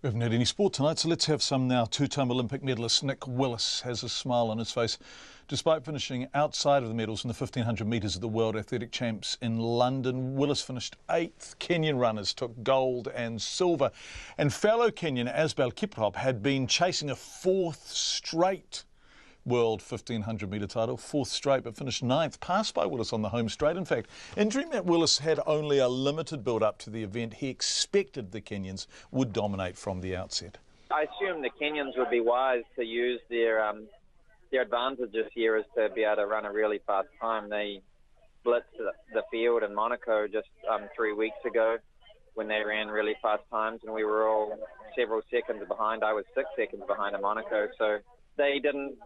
We haven't had any sport tonight, so let's have some now. Two-time Olympic medalist Nick Willis has a smile on his face. Despite finishing outside of the medals in the 1500 metres of the World Athletic Champs in London, Willis finished 8th. Kenyan runners took gold and silver. And fellow Kenyan Asbel Kiprop had been chasing a 4th straight World 1500 metre title, 4th straight, but finished 9th, passed by Willis on the home straight. In fact, in dream that Willis had only a limited build-up to the event, he expected the Kenyans would dominate from the outset. I assumed the Kenyans would be wise to use their advantage this year is to be able to run a really fast time. They blitzed the field in Monaco just 3 weeks ago when they ran really fast times, and we were all several seconds behind. I was 6 seconds behind in Monaco, so they didn't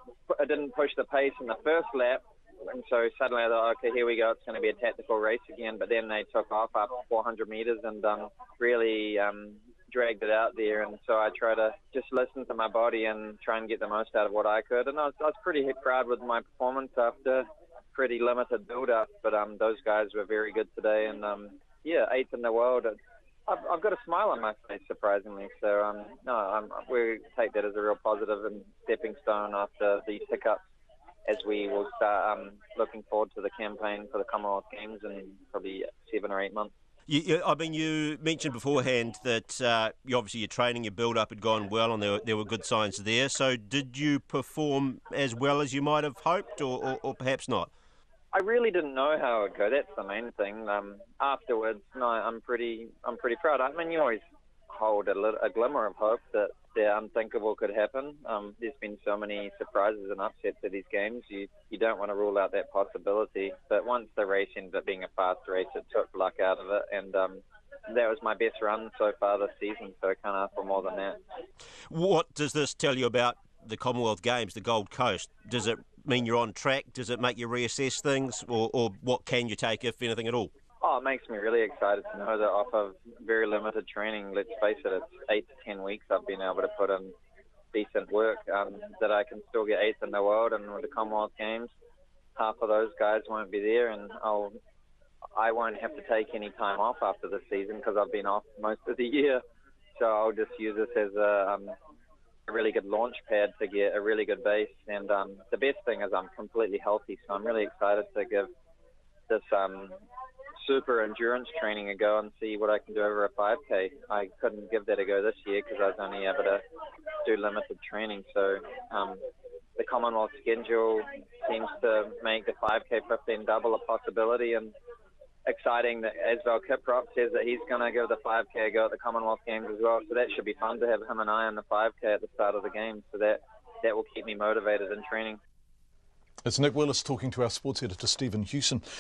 push the pace in the first lap, and so suddenly I thought, okay, here we go, it's going to be a tactical race again. But then they took off after 400 metres and really dragged it out there, and so I try to just listen to my body and try and get the most out of what I could. And I was pretty proud with my performance after pretty limited build-up, but those guys were very good today, and 8th in the world. I've got a smile on my face, surprisingly. So, we take that as a real positive and stepping stone after these hiccups as we will start looking forward to the campaign for the Commonwealth Games in probably 7 or 8 months. You mentioned beforehand that obviously your training, your build-up had gone well and there were good signs there. So did you perform as well as you might have hoped or perhaps not? I really didn't know how it would go. That's the main thing. Afterwards, no, I'm pretty proud. I mean, you always hold a glimmer of hope that the unthinkable could happen. There's been so many surprises and upsets at these games. You don't want to rule out that possibility. But once the race ended up being a fast race, it took luck out of it, and that was my best run so far this season. So I can't ask for more than that. What does this tell you about the Commonwealth Games, the Gold Coast? Does it mean you're on track? Does it make you reassess things, or what can you take, if anything at all? Oh, it makes me really excited to know that off of very limited training, let's face it, it's 8 to 10 weeks I've been able to put in decent work, that I can still get 8th in the world. And with the Commonwealth Games, half of those guys won't be there, and I won't have to take any time off after the season because I've been off most of the year. So I'll just use this as a really good launch pad to get a really good base. And the best thing is I'm completely healthy, so I'm really excited to give this super endurance training a go and see what I can do over a 5K. I couldn't give that a go this year because I was only able to do limited training. So the Commonwealth schedule seems to make the 5K 15 double a possibility, and exciting that Asbel Kiprop says that he's going to give the 5K a go at the Commonwealth Games as well. So that should be fun to have him and I on the 5K at the start of the game. So that will keep me motivated in training. It's Nick Willis talking to our sports editor Stephen Hewson.